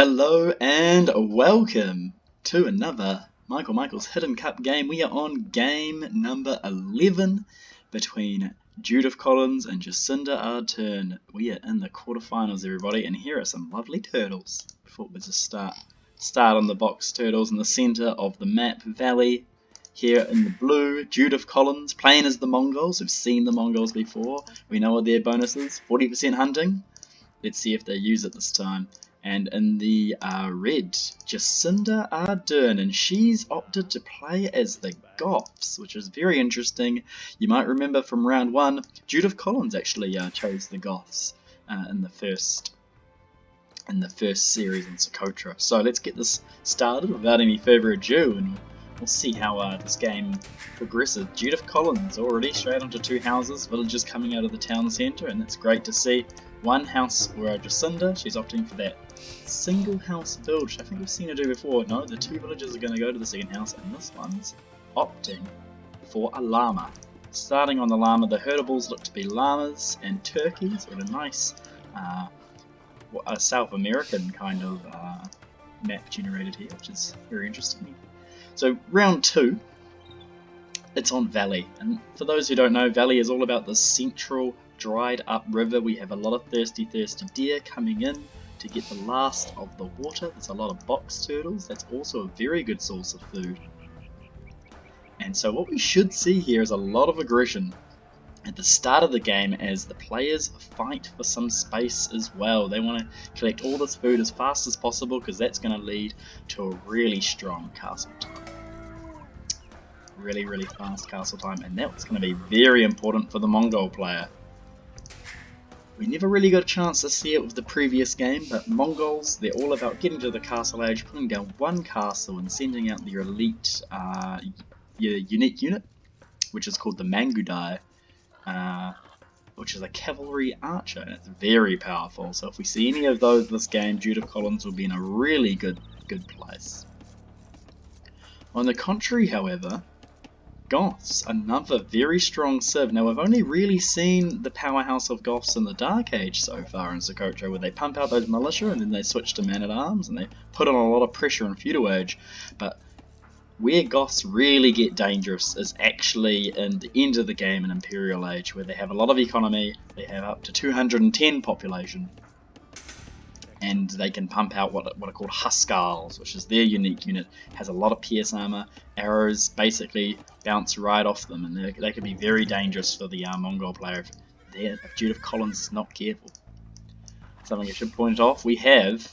Hello and welcome to another Michael's Hidden Cup game. We are on game number 11 between Judith Collins and Jacinda Ardern. We are in the quarterfinals, everybody, and here are some lovely turtles. Before we just start on the box turtles in the center of the map. Valley here in the blue. Judith Collins playing as the Mongols. We've seen the Mongols before. We know what their bonus is. 40% hunting. Let's see if they use it this time. And in the red, Jacinda Ardern, and she's opted to play as the Goths, which is very interesting. You might remember from round 1, Judith Collins actually chose the Goths in the first series in Socotra. So let's get this started without any further ado, and we'll see how this game progresses. Judith Collins already straight onto 2 houses, villages coming out of the town centre, and that's great to see. 1 house for Jacinda, she's opting for that single house build, which I think we've seen her do before. No, the 2 villages are going to go to the second house, and this one's opting for a llama. Starting on the llama, the herdables look to be llamas and turkeys, with a nice a South American kind of map generated here, which is very interesting. So round 2, it's on Valley, and for those who don't know, Valley is all about the central dried up river. We have a lot of thirsty deer coming in to get the last of the water. There's a lot of box turtles. That's also a very good source of food. And so what we should see here is a lot of aggression at the start of the game as the players fight for some space as well. They want to collect all this food as fast as possible because that's going to lead to a really strong castle time. Really fast castle time, and that's going to be very important for the Mongol player. We never really got a chance to see it with the previous game, but Mongols, they're all about getting to the castle age, putting down 1 castle and sending out their elite your unique unit, which is called the Mangudai, which is a cavalry archer, and it's very powerful. So if we see any of those this game, Judith Collins will be in a really good place. On the contrary, however, Goths, another very strong civ. Now we've only really seen the powerhouse of Goths in the Dark Age so far in Socotra, where they pump out those militia and then they switch to man-at-arms and they put on a lot of pressure in Feudal Age. But where Goths really get dangerous is actually in the end of the game in Imperial Age, where they have a lot of economy, they have up to 210 population, and they can pump out what are called Huskars, which is their unique unit. Has a lot of pierce armor, arrows basically bounce right off them, and they can be very dangerous for the Mongol player if Judith Collins is not careful. Something I should point off, we have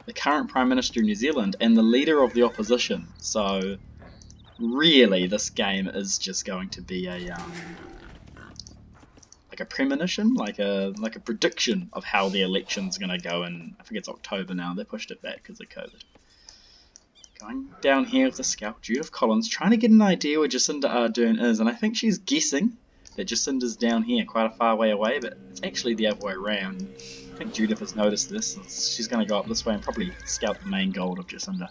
the current Prime Minister of New Zealand and the leader of the opposition, so really this game is just going to be a premonition, like a prediction of how the election's going to go in, I think it's October now. They pushed it back because of COVID. Going down here with the scout, Judith Collins, trying to get an idea where Jacinda Ardern is, and I think she's guessing that Jacinda's down here, quite a far way away, but it's actually the other way around. I think Judith has noticed this, and she's going to go up this way and probably scout the main gold of Jacinda.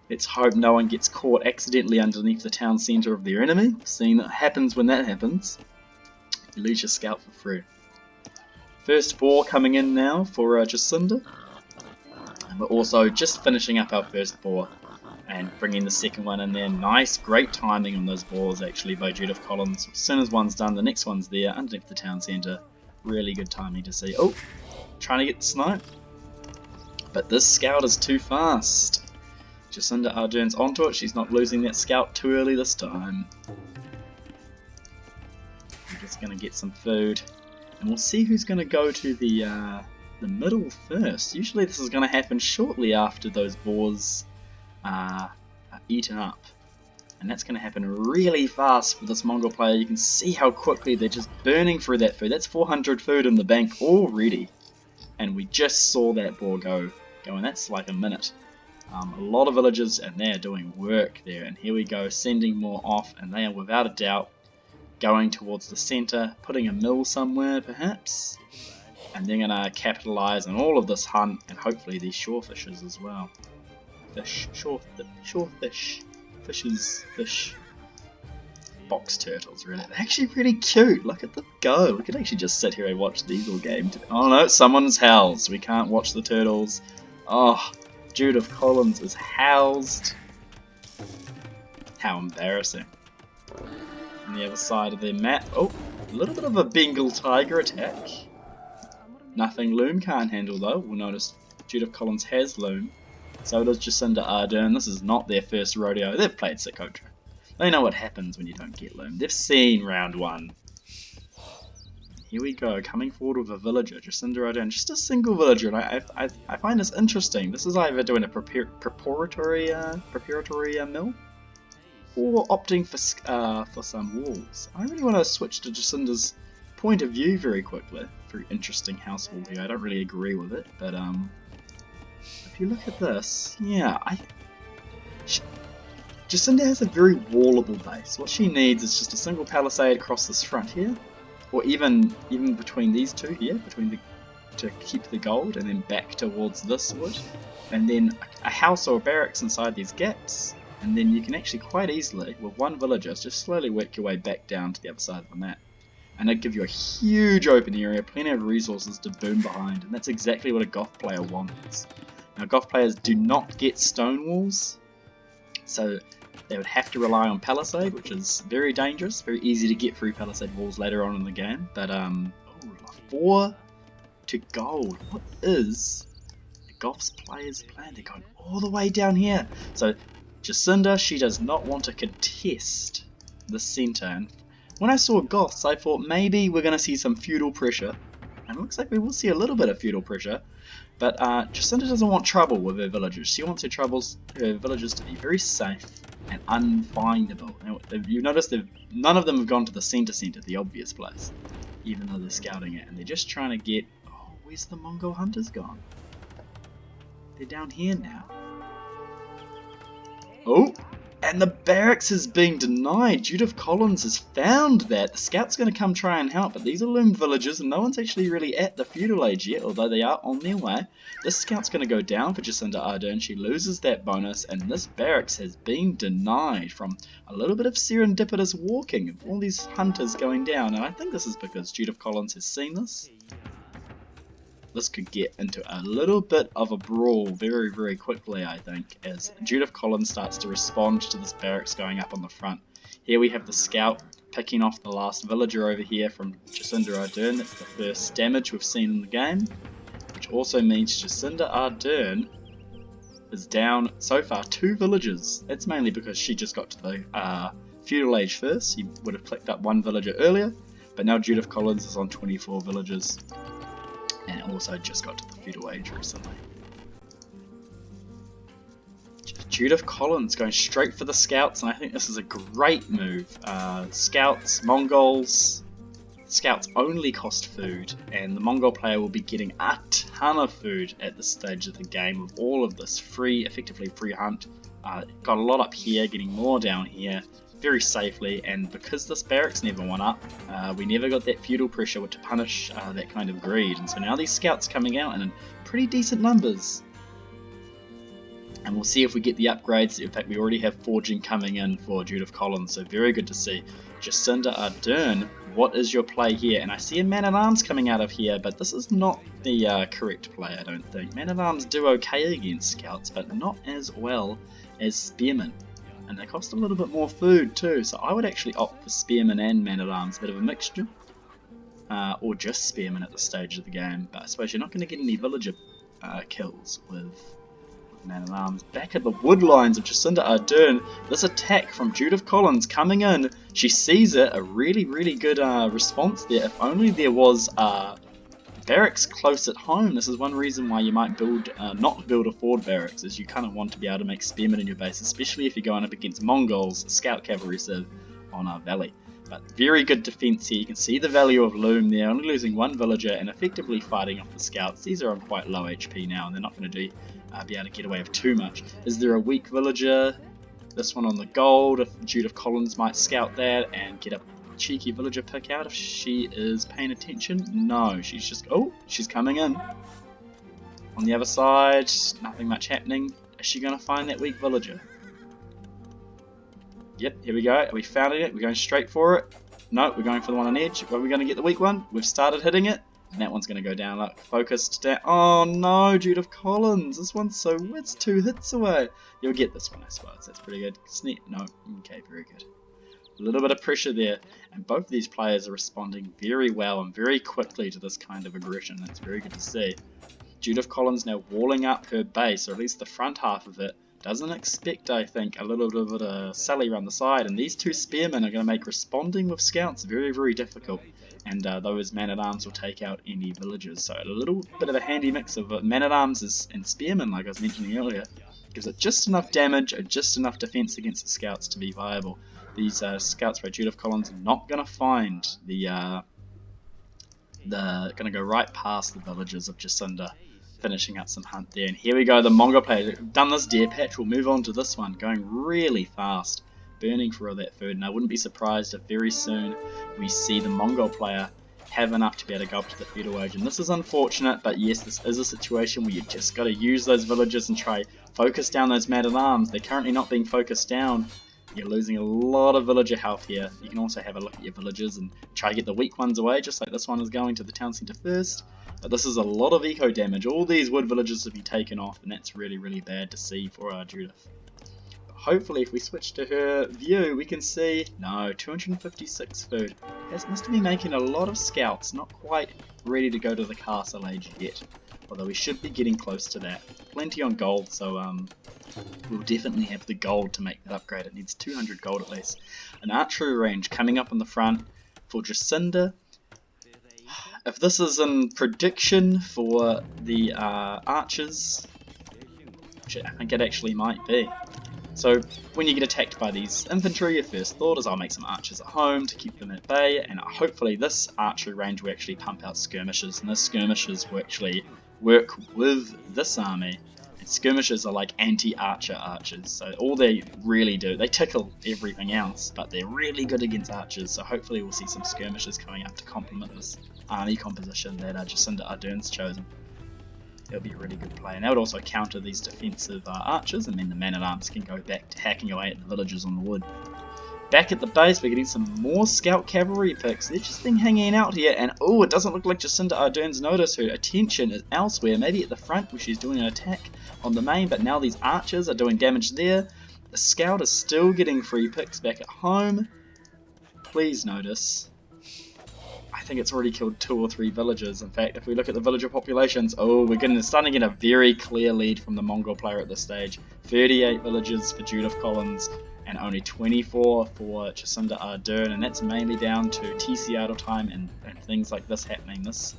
Let's hope no one gets caught accidentally underneath the town centre of their enemy, seeing that happens when that happens. You lose your scout for free. First boar coming in now for Jacinda. And we're also just finishing up our first boar and bringing the second one in there. Nice, great timing on those boars actually by Judith Collins. As soon as one's done, the next one's there underneath the town centre. Really good timing to see. Oh, trying to get the snipe. But this scout is too fast. Jacinda Ardern's onto it. She's not losing that scout too early this time. Just going to get some food, and we'll see who's going to go to the middle first. Usually this is going to happen shortly after those boars are eaten up, and that's going to happen really fast for this Mongol player. You can see how quickly they're just burning through that food. That's 400 food in the bank already, and we just saw that boar go, and that's like a minute. A lot of villagers, and they are doing work there, and here we go, sending more off, and they are without a doubt going towards the centre, putting a mill somewhere perhaps, and they're going to capitalise on all of this hunt and hopefully these shorefishes as well. Fish. Box turtles, really. They're actually pretty cute. Look at them go. We could actually just sit here and watch these all game. Oh no, someone's housed. We can't watch the turtles. Oh, Judith Collins is housed. How embarrassing. On the other side of the map, oh, a little bit of a Bengal tiger attack. Nothing Loom can't handle though. We'll notice Judith Collins has Loom. So does Jacinda Ardern. This is not their first rodeo. They've played Socotra. They know what happens when you don't get Loom. They've seen round one. Here we go, coming forward with a villager, Jacinda Ardern, just a single villager, and I find this interesting. This is either doing a preparatory mill, or opting for some walls. I really want to switch to Jacinda's point of view very quickly. Very interesting household here. I don't really agree with it, but if you look at this, yeah, Jacinda has a very wallable base. What she needs is just a single palisade across this front here. Or even between these two here, to keep the gold, and then back towards this wood, and then a house or a barracks inside these gaps, and then you can actually quite easily, with one villager, just slowly work your way back down to the other side of the map, and it'll give you a huge open area, plenty of resources to boom behind, and that's exactly what a Goth player wants. Now, Goth players do not get stone walls, so they would have to rely on Palisade, which is very dangerous, very easy to get through Palisade walls later on in the game. But, 4 to gold. What is the Goth's player's plan? They're going all the way down here. So, Jacinda, she does not want to contest the centre. And when I saw Goths, I thought maybe we're going to see some feudal pressure. And it looks like we will see a little bit of feudal pressure. But Jacinda doesn't want trouble with her villagers. She wants her villagers to be very safe and unfindable. Now, you've noticed none of them have gone to the centre, the obvious place, even though they're scouting it. And they're just trying to get... Oh, where's the Mongol hunters gone? They're down here now. Oh! And the barracks is being denied. Judith Collins has found that. The scout's going to come try and help, but these are loomed villages and no one's actually really at the feudal age yet, although they are on their way. This scout's going to go down for Jacinda Ardern. She loses that bonus, and this barracks has been denied from a little bit of serendipitous walking of all these hunters going down, and I think this is because Judith Collins has seen this. This could get into a little bit of a brawl very, very quickly, I think, as Judith Collins starts to respond to this barracks going up on the front. Here we have the scout picking off the last villager over here from Jacinda Ardern. That's the first damage we've seen in the game, which also means Jacinda Ardern is down so far 2 villagers. That's mainly because she just got to the feudal age first. She would have clicked up 1 villager earlier, but now Judith Collins is on 24 villagers. And also just got to the feudal age recently. Judith Collins going straight for the scouts, and I think this is a great move. Scouts, Mongols, scouts only cost food, and the Mongol player will be getting a ton of food at this stage of the game with all of this effectively free hunt. Got a lot up here, getting more down here very safely, and because this barracks never went up, we never got that feudal pressure to punish that kind of greed, and so now these scouts coming out in pretty decent numbers. And we'll see if we get the upgrades. In fact, we already have forging coming in for Judith Collins, so very good to see. Jacinda Ardern, what is your play here? And I see a man-at-arms coming out of here, but this is not the correct play, I don't think. Man-at-arms do okay against scouts, but not as well as spearmen. And they cost a little bit more food too, so I would actually opt for spearmen and man-at-arms, a bit of a mixture. Or just spearmen at this stage of the game, but I suppose you're not going to get any villager kills with man-at-arms. Back at the wood lines of Jacinda Ardern, this attack from Judith Collins coming in. She sees it, a really, really good response there. If only there was barracks close at home. This is one reason why you might not build a forward barracks, is you kind of want to be able to make spearmen in your base, especially if you're going up against Mongols, scout cavalry civ on our valley. But very good defense here. You can see the value of Loom there, only losing 1 villager and effectively fighting off the scouts. These are on quite low HP now, and they're not going to be able to get away with too much. Is there a weak villager? This one on the gold, if Judith Collins might scout that and get a cheeky villager pick out if she is paying attention. No, she's just... Oh, she's coming in. On the other side, nothing much happening. Is she going to find that weak villager? Yep, here we go. Are we found it? We're going straight for it. No, we're going for the one on edge. Are we going to get the weak one? We've started hitting it. And that one's going to go down. Look, focused down. Oh no, Judith Collins. This one's so... It's 2 hits away. You'll get this one, I suppose. That's pretty good. Sneak. No. Okay, very good. A little bit of pressure there. And both of these players are responding very well and very quickly to this kind of aggression. That's very good to see. Judith Collins now walling up her base, or at least the front half of it. Doesn't expect, I think, a little bit of a sally around the side. And these 2 spearmen are going to make responding with scouts very, very difficult. And those man-at-arms will take out any villagers. So a little bit of a handy mix of man-at-arms and spearmen, like I was mentioning earlier. Gives it just enough damage or just enough defense against the scouts to be viable. These scouts by Judith Collins are not going to find the going to go right past the villagers of Jacinda, finishing up some hunt there. And here we go, the Mongol player done this deer patch. We'll move on to this one, going really fast, burning for all that food. And I wouldn't be surprised if very soon we see the Mongol player have enough to be able to go up to the feudal age. And this is unfortunate, but yes, this is a situation where you just got to use those villagers and try focus down those man-at-arms. They're currently not being focused down. You're losing a lot of villager health here. You can also have a look at your villagers and try to get the weak ones away, just like this one is going to the town centre first. But this is a lot of eco damage. All these wood villagers have been taken off, and that's really, really bad to see for our Judith. But hopefully, if we switch to her view, we can see, no, 256 food. That must be making a lot of scouts, not quite ready to go to the castle age yet. Although we should be getting close to that. Plenty on gold, so we'll definitely have the gold to make that upgrade. It needs 200 gold at least. An archery range coming up on the front for Jacinda. If this is in prediction for the archers, which I think it actually might be. So when you get attacked by these infantry, your first thought is I'll make some archers at home to keep them at bay, and hopefully this archery range will actually pump out skirmishers, and the skirmishers will actually work with this army. And skirmishers are like anti-archer archers, so all they really do, they tickle everything else, but they're really good against archers, so hopefully we'll see some skirmishers coming up to complement this army composition that Jacinda Ardern's chosen. It'll be a really good play, and that would also counter these defensive archers, and then the man-at-arms can go back to hacking away at the villagers on the wood. Back at the base, we're getting some more scout cavalry picks. They've just been hanging out here, and oh, it doesn't look like Jacinda Ardern's noticed. Her attention is elsewhere, maybe at the front where she's doing an attack on the main, but now these archers are doing damage there. The scout is still getting free picks back at home. Please notice. I think it's already killed 2 or 3 villagers. In fact, if we look at the villager populations, oh, we're starting to get a very clear lead from the Mongol player at this stage. 38 villagers for Judith Collins, and only 24 for Jacinda Ardern, and that's mainly down to TC idle time and things like this happening. This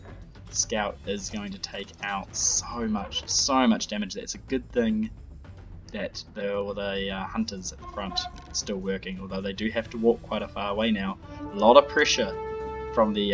scout is going to take out so much damage. That's a good thing that the hunters at the front are still working, although they do have to walk quite a far way now. A lot of pressure from the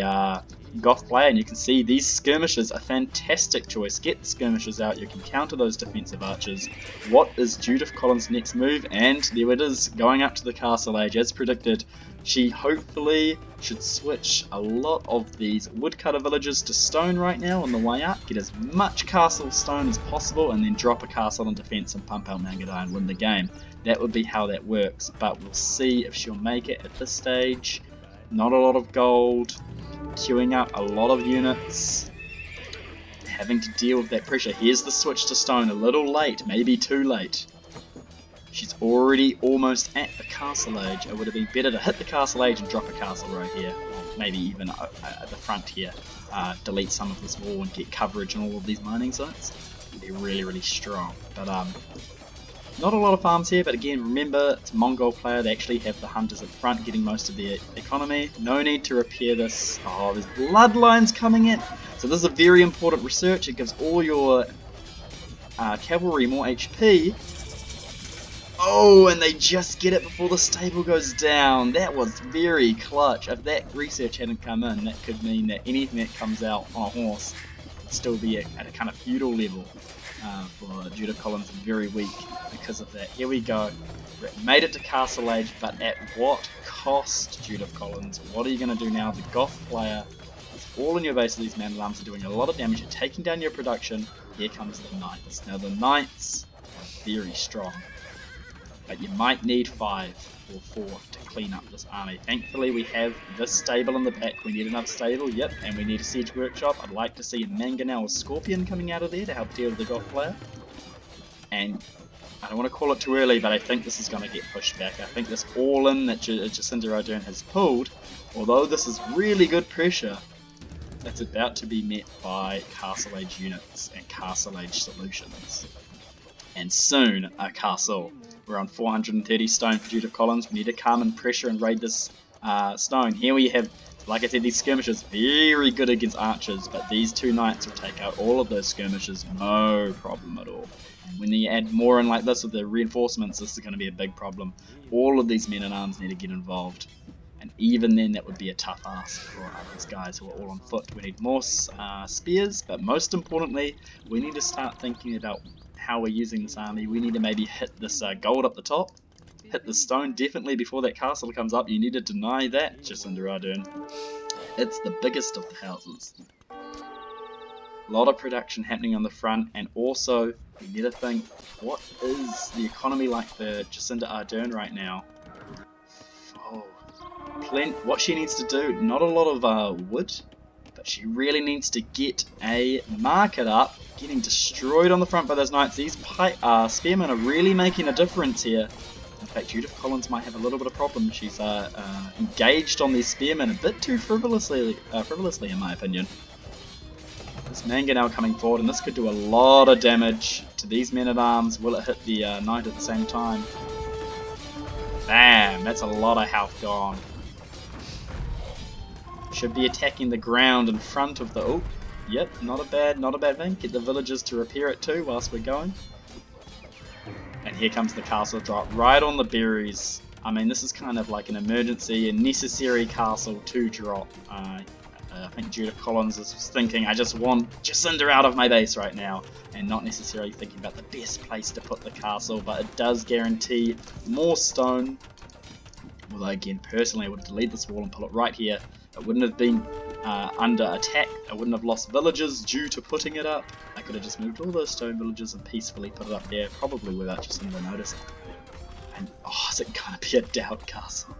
Goth player, and you can see these skirmishers are a fantastic choice. Get the skirmishers out, you can counter those defensive archers. What is Judith Collins' next move? And there it is, going up to the castle age as predicted. She hopefully should switch a lot of these woodcutter villagers to stone right now on the way up, get as much castle stone as possible, and then drop a castle in defense and pump out Mangadai and win the game. That would be how that works, but we'll see if she'll make it at this stage. Not a lot of gold, queuing up a lot of units, having to deal with that pressure. Here's the switch to stone, a little late, maybe too late. She's already almost at the castle age. It would have been better to hit the castle age and drop a castle right here, or maybe even at the front here. Delete some of this wall and get coverage on all of these mining sites. It'd be really, really strong. But not a lot of farms here, but again, remember, it's a Mongol player. They actually have the hunters at the front getting most of their economy. No need to repair this. Oh, there's bloodlines coming in. So this is a very important research. It gives all your cavalry more HP. Oh, and they just get it before the stable goes down. That was very clutch. If that research hadn't come in, that could mean that anything that comes out on a horse would still be at a kind of feudal level. For Judith Collins, very weak because of that. Here we go. Made it to castle age, but at what cost, Judith Collins? What are you going to do now? The Goth player is all in your base. These man-at-arms are doing a lot of damage. You're taking down your production. Here comes the Knights. Now the Knights are very strong. but you might need 5 or 4 to clean up this army. Thankfully we have this stable in the back. We need another stable, yep, and we need a siege workshop. I'd like to see a Mangonel or Scorpion coming out of there to help deal with the Goth player. And I don't want to call it too early, but I think this is going to get pushed back. I think this all-in that Jacinda Ardern has pulled, although this is really good pressure, it's about to be met by Castle Age units and Castle Age solutions. And soon, a castle. We're on 430 stone for Judith Collins. We need to calm and pressure and raid this stone. Here we have, like I said, these skirmishers, very good against archers, but these 2 knights will take out all of those skirmishers, no problem at all. And when you add more in like this with the reinforcements, this is going to be a big problem. All of these men-at-arms need to get involved. And even then, that would be a tough ask for these guys who are all on foot. We need more spears, but most importantly, we need to start thinking about how we're using this army. We need to maybe hit this gold up the top, hit the stone definitely before that castle comes up. You need to deny that, Jacinda Ardern. It's the biggest of the houses. A lot of production happening on the front, and also we need to think, what is the economy like for Jacinda Ardern right now? Oh, what she needs to do, not a lot of wood, but she really needs to get a market up. Getting destroyed on the front by those knights. These spearmen are really making a difference here. In fact, Judith Collins might have a little bit of problem. She's engaged on these spearmen a bit too frivolously in my opinion. This Mangonel coming forward, and this could do a lot of damage to these men-at-arms. Will it hit the knight at the same time? Bam! That's a lot of health gone. Should be attacking the ground in front of the... Oh, yep, not a bad thing. Get the villagers to repair it too whilst we're going. And here comes the castle drop right on the berries. I mean, this is kind of like an emergency and necessary castle to drop. I think Judith Collins is thinking, I just want Jacinda out of my base right now, and not necessarily thinking about the best place to put the castle, but it does guarantee more stone. Although again, personally, I would delete this wall and pull it right here. It wouldn't have been under attack. I wouldn't have lost villagers due to putting it up. I could have just moved all those stone villages and peacefully put it up there, probably without Jacinda noticing. And oh, is it gonna be a doubt castle?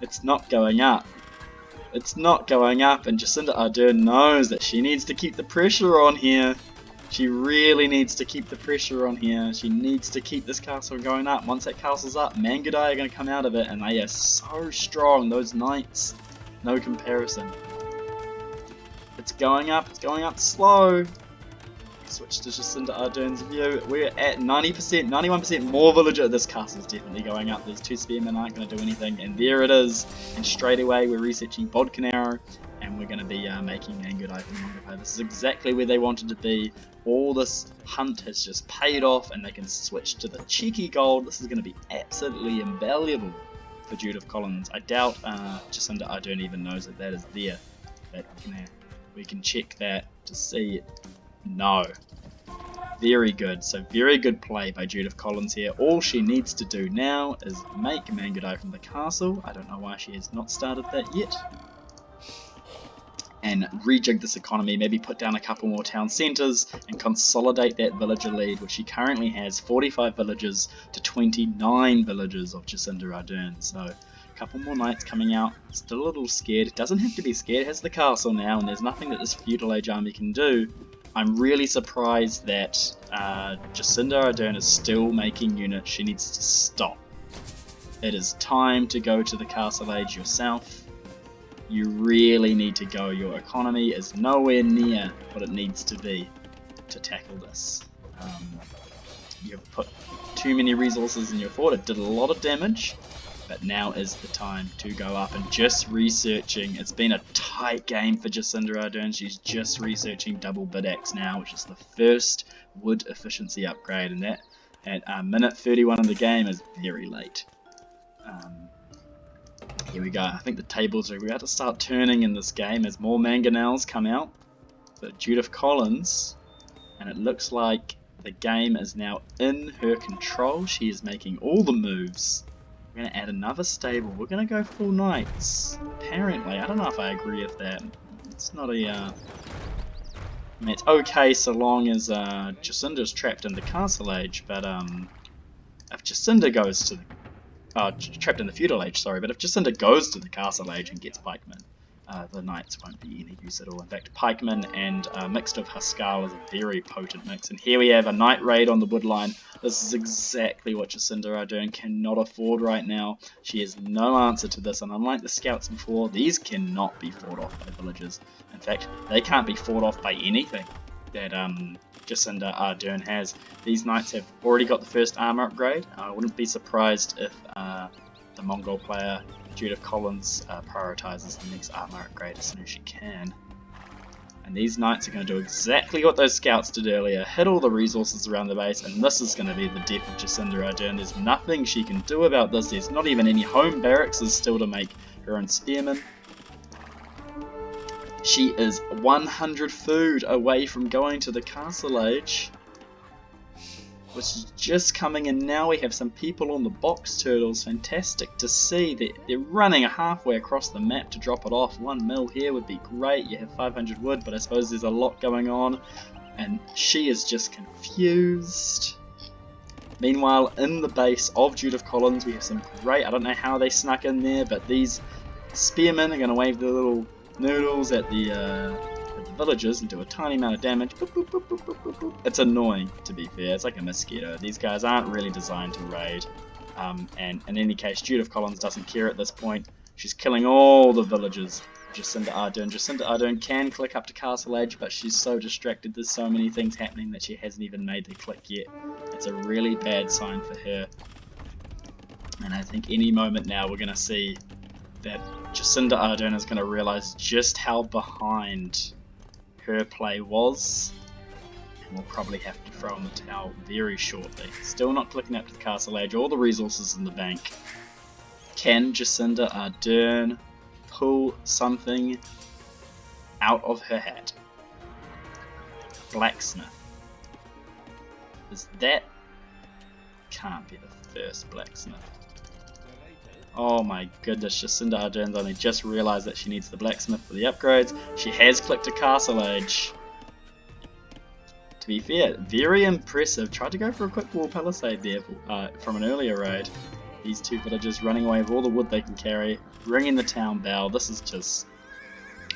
It's not going up. It's not going up, and Jacinda Ardern knows that she needs to keep the pressure on here. She really needs to keep the pressure on here. She needs to keep this castle going up. Once that castle's up, Mangudai are going to come out of it, and they are so strong. Those knights, no comparison. It's going up slow. Switch to Jacinda Ardern's view. We're at 90%, 91% more villager. This castle's definitely going up. These 2 spearmen aren't going to do anything, and there it is. And straight away we're researching Bodkinarrow, and we're going to be making Mangudai from Mongol. This is exactly where they wanted to be. All this hunt has just paid off, and they can switch to the cheeky gold. This is going to be absolutely invaluable for Judith Collins. I doubt Jacinda Ardern even knows that that is there. We can check that to see. No. Very good. So very good play by Judith Collins here. All she needs to do now is make Mangudai from the castle. I don't know why she has not started that yet. And rejig this economy, maybe put down a couple more town centres and consolidate that villager lead, which she currently has 45 villagers to 29 villagers of Jacinda Ardern. So a couple more knights coming out, still a little scared. It doesn't have to be scared, it has the castle now, and there's nothing that this feudal age army can do. I'm really surprised that Jacinda Ardern is still making units. She needs to stop. It is time to go to the castle age yourself. You really need to go. Your economy is nowhere near what it needs to be to tackle this. You've put too many resources in your fort. It did a lot of damage, but now is the time to go up and just researching. It's been a tight game for Jacinda Ardern. She's just researching double bidaxe now, which is the first wood efficiency upgrade, and that at minute 31 in the game is very late. Here we go. I think the tables are about to start turning in this game as more mangonels come out. But Judith Collins, and it looks like the game is now in her control. She is making all the moves. We're going to add another stable. We're going to go full knights. Apparently, I don't know if I agree with that. It's not a... I mean, it's okay so long as Jacinda's trapped in the castle age, but if if Jacinda goes to the trapped in the feudal age, sorry, but if Jacinda goes to the castle age and gets pikemen, the knights won't be any use at all. In fact, pikemen and mixed of Huskal is a very potent mix. And here we have a knight raid on the woodline. This is exactly what Jacinda Ardern cannot afford right now. She has no answer to this, and unlike the scouts before, these cannot be fought off by villagers. In fact, they can't be fought off by anything that Jacinda Ardern has. These knights have already got the first armor upgrade. I wouldn't be surprised if the Mongol player Judith Collins prioritises the next armor upgrade as soon as she can. And these knights are going to do exactly what those scouts did earlier, hit all the resources around the base, and this is going to be the death of Jacinda Ardern. There's nothing she can do about this. There's not even any home barracks still to make her own spearmen. She is 100 food away from going to the castle age, which is just coming in now. We have some people on the box turtles. Fantastic to see. They're running halfway across the map to drop it off. 1 mil here would be great. You have 500 wood, but I suppose there's a lot going on, and she is just confused. Meanwhile, in the base of Judith Collins, we have some great, I don't know how they snuck in there, but these spearmen are going to wave their little noodles at the villagers and do a tiny amount of damage. Boop, boop, boop, boop, boop, boop, boop. It's annoying, to be fair. It's like a mosquito. These guys aren't really designed to raid. And in any case, Judith Collins doesn't care at this point. She's killing all the villagers. Jacinda Ardern. Jacinda Ardern can click up to Castle Edge, but she's so distracted. There's so many things happening that she hasn't even made the click yet. It's a really bad sign for her. And I think any moment now we're going to see that Jacinda Ardern is going to realise just how behind her play was, and we'll probably have to throw in the towel very shortly. Still not clicking up to the castle age, all the resources in the bank. Can Jacinda Ardern pull something out of her hat? Blacksmith. That can't be the first blacksmith. Oh my goodness, Jacinda Ardern's only just realised that she needs the blacksmith for the upgrades. She has clicked a castle age. To be fair, very impressive. Tried to go for a quick wall palisade there from an earlier raid. These two villagers running away with all the wood they can carry, ringing the town bell. This is just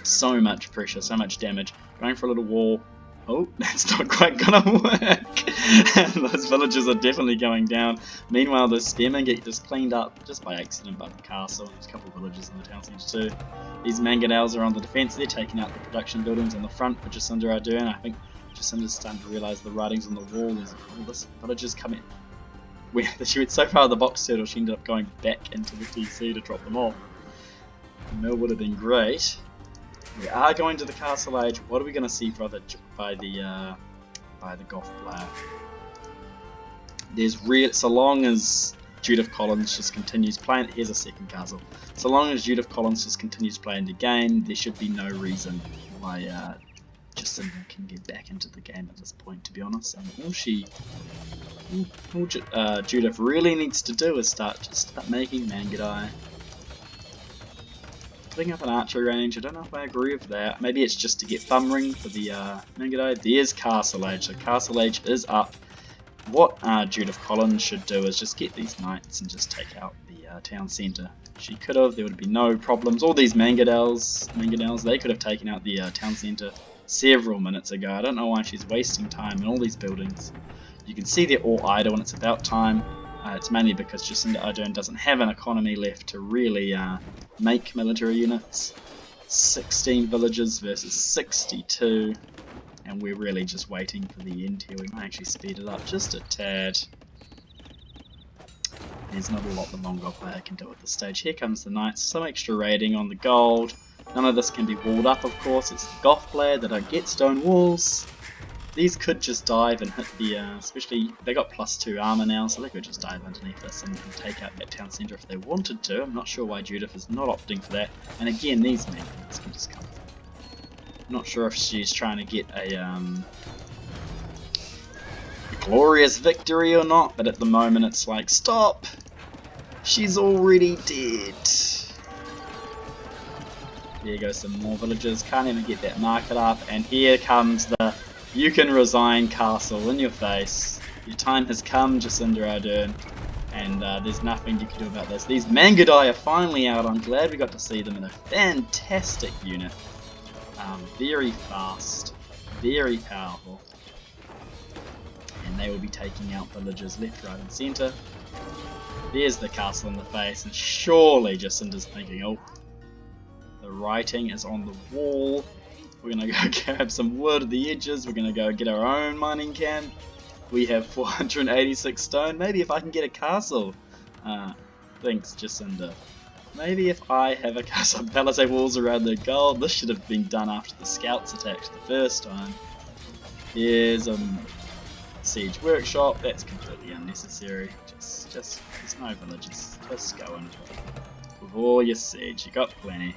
so much pressure, so much damage. Going for a little wall. Oh, that's not quite gonna work. And those villagers are definitely going down. Meanwhile, the spearmen get just cleaned up just by accident by the castle. There's a couple of villagers in the town centre too. These Mangadals are on the defence. They're taking out the production buildings on the front for Jacinda Ardern. I think Jacinda's starting to realise the writings on the wall. There's all this villagers coming. She went so far the box turtle, she ended up going back into the TC to drop them off. The mill would have been great. We are going to the castle age. What are we going to see by the Goth player? So long as Judith Collins just continues playing. Here's a second castle. So long as Judith Collins just continues playing the game, there should be no reason why Jacinda can get back into the game at this point. To be honest, and all Judith really needs to do is start making Mangadai. Putting up an archery range, I don't know if I agree with that. Maybe it's just to get thumb ring for the Mangadai. There's Castle Age, so Castle Age is up. What Judith Collins should do is just get these knights and just take out the town centre. She could have, there would be no problems. All these Mangadals, they could have taken out the town centre several minutes ago. I don't know why she's wasting time in all these buildings. You can see they're all idle and it's about time. It's mainly because Jacinda Ardern doesn't have an economy left to really make military units. 16 villages versus 62, and we're really just waiting for the end here. We might actually speed it up just a tad. There's not a lot the Mongol player can do at this stage. Here comes the knights, some extra raiding on the gold. None of this can be walled up, of course. It's the Goth player that don't get stone walls. These could just dive and hit the, especially, they got +2 armor now, so they could just dive underneath this and take out that town centre if they wanted to. I'm not sure why Judith is not opting for that. And again, these Mangadals can just come through. I'm not sure if she's trying to get a glorious victory or not, but at the moment it's like, stop! She's already dead. There goes some more villagers, can't even get that market up, and here comes the "you can resign" castle in your face. Your time has come, Jacinda Ardern. and there's nothing you can do about this. These Mangudai are finally out. I'm glad we got to see them in a fantastic unit. Very fast, very powerful, and they will be taking out villagers left, right and centre. There's the castle in the face, and surely Jacinda's thinking, oh, the writing is on the wall. We're going to go grab some wood at the edges, we're going to go get our own mining camp. We have 486 stone, maybe if I can get a castle. Thanks Jacinda. Maybe if I have a castle, palisade walls around the gold. This should have been done after the scouts attacked the first time. Here's a siege workshop, that's completely unnecessary. Just there's no villages, just go in with all your siege, you got plenty.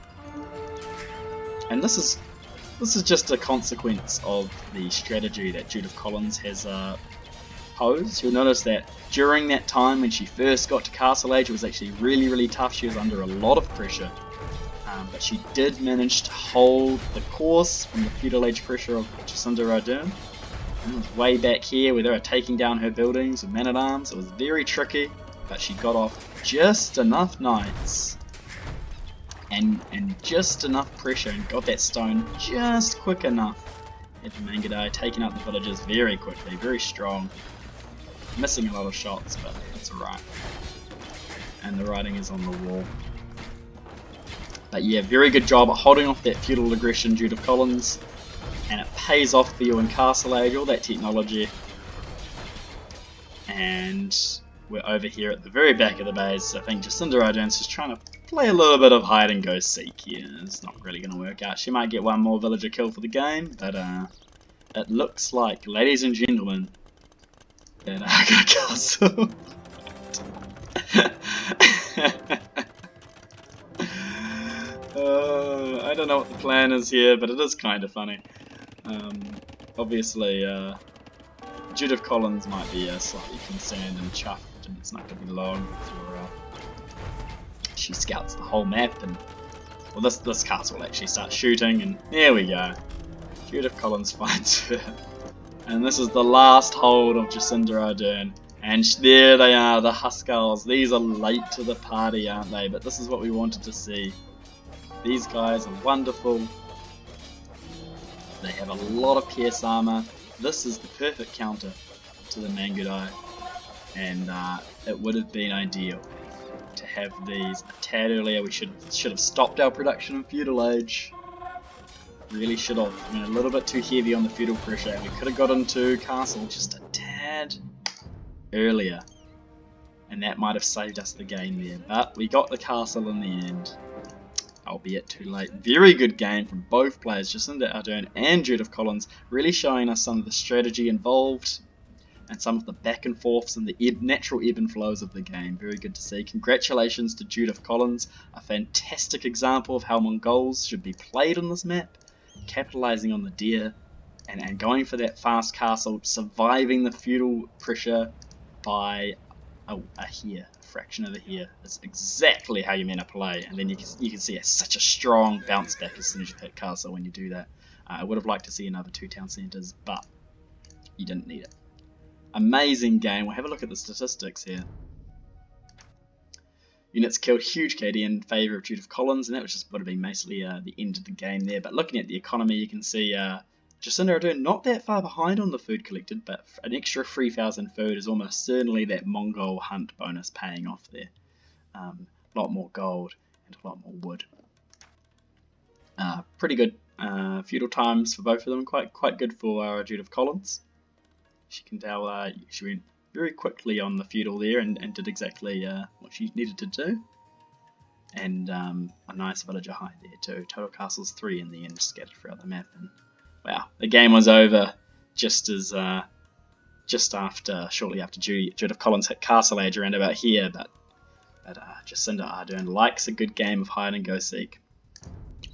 And this is just a consequence of the strategy that Judith Collins has posed. You'll notice that during that time when she first got to Castle Age, it was actually really tough. She was under a lot of pressure, but she did manage to hold the course from the feudal age pressure of Jacinda Ardern. And it was way back here where they were taking down her buildings with men-at-arms. It was very tricky, but she got off just enough knights and just enough pressure and got that stone just quick enough. Had the Mangudai taking out the villagers very quickly, very strong. Missing a lot of shots, but that's alright. And the writing is on the wall. But yeah, very good job at holding off that feudal aggression, Judith Collins. And it pays off for you in Castle Age, all that technology. And we're over here at the very back of the base. I think Jacinda Ardern's just trying to play a little bit of hide and go seek here. It's not really going to work out. She might get one more villager kill for the game, but it looks like, ladies and gentlemen, that I got a castle. I don't know what the plan is here, but it is kind of funny. Obviously, Judith Collins might be slightly concerned and chuffed, and it's not going to be long before she scouts the whole map, and well, this castle will actually start shooting, and there we go. Judith Collins finds her. And this is the last hold of Jacinda Ardern. And there they are, the Huskars. These are late to the party, aren't they? But this is what we wanted to see. These guys are wonderful. They have a lot of pierce armor. This is the perfect counter to the Mangudai. And it would have been ideal to have these a tad earlier. We should have stopped our production in Feudal Age. Really should have. I mean, a little bit too heavy on the feudal pressure. We could have got into castle just a tad earlier, and that might have saved us the game there. But we got the castle in the end, albeit too late. Very good game from both players, Jacinda Ardern and Judith Collins, really showing us some of the strategy involved and some of the back and forths and the natural ebb and flows of the game. Very good to see. Congratulations to Judith Collins, a fantastic example of how Mongols should be played on this map. Capitalizing on the deer and going for that fast castle, surviving the feudal pressure by a fraction of a hair. That's exactly how you meant to play, and then you can see such a strong bounce back as soon as you hit castle when you do that. I would have liked to see another 2 town centres, but you didn't need it. Amazing game. We'll have a look at the statistics here. Units killed, huge KD in favour of Judith Collins, and that was just would have been basically the end of the game there. But looking at the economy, you can see Jacinda Ardern not that far behind on the food collected, but an extra 3,000 food is almost certainly that Mongol hunt bonus paying off there. A lot more gold and a lot more wood. Pretty good feudal times for both of them. Quite good for Judith Collins. She can tell she went very quickly on the feudal there and did exactly what she needed to do. And a nice villager high there too. Total castles 3 in the end, scattered throughout the map. And wow, the game was over shortly after Judith Collins hit Castle Age around about here. But Jacinda Ardern likes a good game of hide and go seek.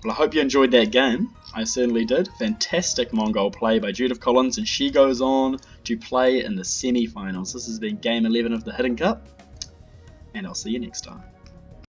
Well, I hope you enjoyed that game. I certainly did. Fantastic Mongol play by Judith Collins, and she goes on to play in the semi-finals. This has been Game 11 of the Hidden Cup, and I'll see you next time.